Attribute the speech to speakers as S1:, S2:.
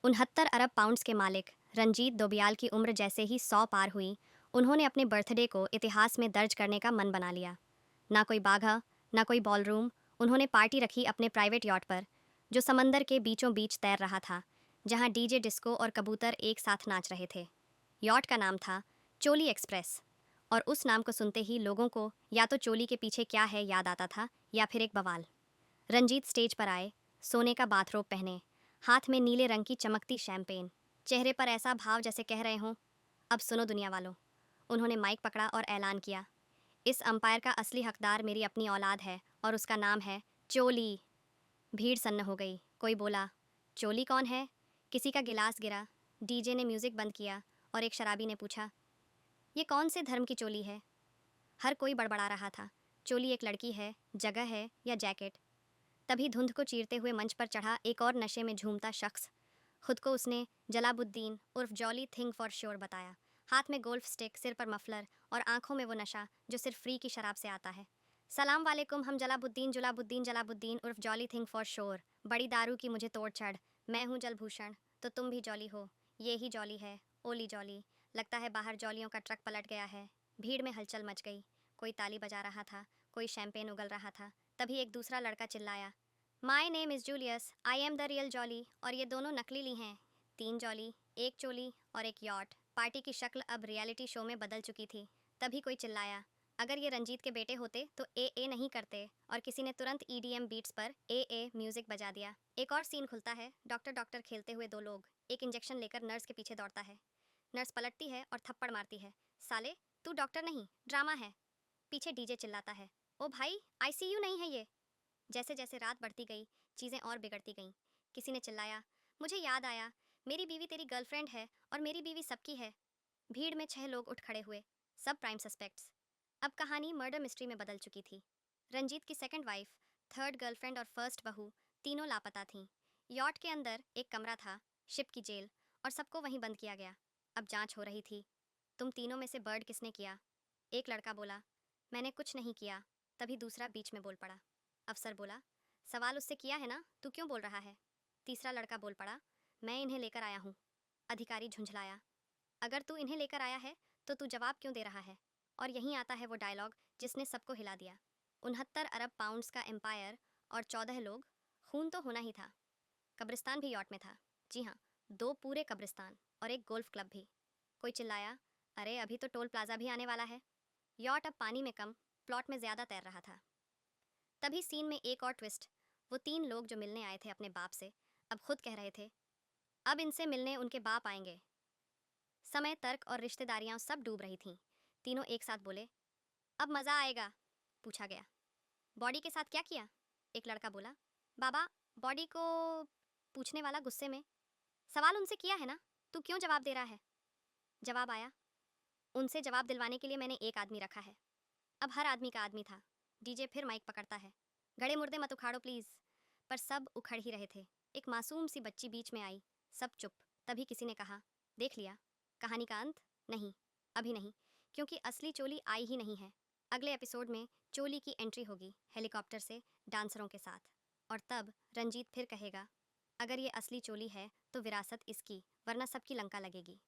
S1: 69 अरब pounds के मालिक रंजीत दोबियाल की उम्र जैसे ही 100 पार हुई, उन्होंने अपने बर्थडे को इतिहास में दर्ज करने का मन बना लिया। ना कोई बाघा, ना कोई बॉलरूम, उन्होंने पार्टी रखी अपने प्राइवेट यॉट पर, जो समंदर के बीचों बीच तैर रहा था, जहां डीजे डिस्को और कबूतर एक साथ नाच रहे थे। यॉट का नाम था चोली एक्सप्रेस, और उस नाम को सुनते ही लोगों को या तो चोली के पीछे क्या है याद आता था, या फिर एक बवाल। रंजीत स्टेज पर आए, सोने का बाथरोब पहने, हाथ में नीले रंग की चमकती शैंपेन, चेहरे पर ऐसा भाव जैसे कह रहे हों, अब सुनो दुनिया वालों। उन्होंने माइक पकड़ा और ऐलान किया, इस अंपायर का असली हकदार मेरी अपनी औलाद है और उसका नाम है चोली। भीड़ सन्न हो गई। कोई बोला, चोली कौन है? किसी का गिलास गिरा, डीजे ने म्यूजिक बंद किया और एक शराबी ने पूछा, ये कौन से धर्म की चोली है? हर कोई बड़बड़ा रहा था, चोली एक लड़की है, जगह है या जैकेट? तभी धुंध को चीरते हुए मंच पर चढ़ा एक और नशे में झूमता शख्स। खुद को उसने जलाबुद्दीन उर्फ जॉली थिंग फॉर श्योर बताया। हाथ में गोल्फ स्टिक, सिर पर मफलर और आंखों में वो नशा जो सिर्फ फ्री की शराब से आता है। सलाम वालेकुम, हम जलाबुद्दीन जुलाबुद्दीन जलाबुद्दीन उर्फ जॉली थिंग फॉर श्योर। बड़ी दारू की मुझे तोड़ चढ़, मैं हूँ जलभूषण, तो तुम भी जॉली हो। ये ही जॉली है, ओली जॉली। लगता है बाहर जॉलियों का ट्रक पलट गया है। भीड़ में हलचल मच गई। कोई ताली बजा रहा था, कोई शैंपेन उगल रहा था। तभी एक दूसरा लड़का चिल्लाया, my name is Julius, I am the real jolly, और ये दोनों नकली ली हैं। 3 जॉली, एक चोली और एक यॉट। पार्टी की शक्ल अब रियलिटी शो में बदल चुकी थी। तभी कोई चिल्लाया, अगर ये रंजीत के बेटे होते तो ए नहीं करते, और किसी ने तुरंत ईडीएम बीट्स पर ए म्यूजिक बजा दिया। एक और सीन खुलता है। डॉक्टर डॉक्टर खेलते हुए दो लोग। एक इंजेक्शन लेकर नर्स के पीछे दौड़ता है। नर्स पलटती है और थप्पड़ मारती है, साले तू डॉक्टर नहीं ड्रामा है। पीछे डीजे चिल्लाता है, ओ भाई आईसीयू नहीं है ये। जैसे जैसे रात बढ़ती गई, चीज़ें और बिगड़ती गईं। किसी ने चिल्लाया, मुझे याद आया, मेरी बीवी तेरी गर्लफ्रेंड है और मेरी बीवी सबकी है। भीड़ में 6 लोग उठ खड़े हुए, सब प्राइम सस्पेक्ट्स। अब कहानी मर्डर मिस्ट्री में बदल चुकी थी। रंजीत की सेकंड वाइफ, थर्ड गर्लफ्रेंड और फर्स्ट बहू तीनों लापता थीं। यॉट के अंदर एक कमरा था, शिप की जेल, और सबको वहीं बंद किया गया। अब जांच हो रही थी। तुम तीनों में से बर्ड किसने किया? एक लड़का बोला, मैंने कुछ नहीं किया। तभी दूसरा बीच में बोल पड़ा। अफसर बोला, सवाल उससे किया है ना, तू क्यों बोल रहा है? तीसरा लड़का बोल पड़ा, मैं इन्हें लेकर आया हूँ। अधिकारी झुंझलाया, अगर तू इन्हें लेकर आया है तो तू जवाब क्यों दे रहा है? और यहीं आता है वो डायलॉग जिसने सबको हिला दिया। 69 अरब पाउंड्स का एम्पायर और 14 लोग, खून तो होना ही था। कब्रिस्तान भी यॉट में था। जी हाँ, 2 पूरे कब्रिस्तान और एक गोल्फ क्लब भी। कोई चिल्लाया, अरे अभी तो टोल प्लाजा भी आने वाला है। यॉट अब पानी में कम, प्लॉट में ज़्यादा तैर रहा था। तभी सीन में एक और ट्विस्ट। वो 3 लोग जो मिलने आए थे अपने बाप से, अब खुद कह रहे थे, अब इनसे मिलने उनके बाप आएंगे। समय, तर्क और रिश्तेदारियां सब डूब रही थीं। तीनों एक साथ बोले, अब मज़ा आएगा। पूछा गया, बॉडी के साथ क्या किया? एक लड़का बोला, बाबा बॉडी को। पूछने वाला गुस्से में, सवाल उनसे किया है ना, तू क्यों जवाब दे रहा है? जवाब आया, उनसे जवाब दिलवाने के लिए मैंने एक आदमी रखा है। अब हर आदमी का आदमी था। डीजे फिर माइक पकड़ता है, गड़े मुर्दे मत उखाड़ो प्लीज़। पर सब उखड़ ही रहे थे। एक मासूम सी बच्ची बीच में आई, सब चुप। तभी किसी ने कहा, देख लिया कहानी का अंत? नहीं, अभी नहीं, क्योंकि असली चोली आई ही नहीं है। अगले एपिसोड में चोली की एंट्री होगी हेलीकॉप्टर से, डांसरों के साथ। और तब रंजीत फिर कहेगा, अगर ये असली चोली है तो विरासत इसकी, वरना सबकी लंका लगेगी।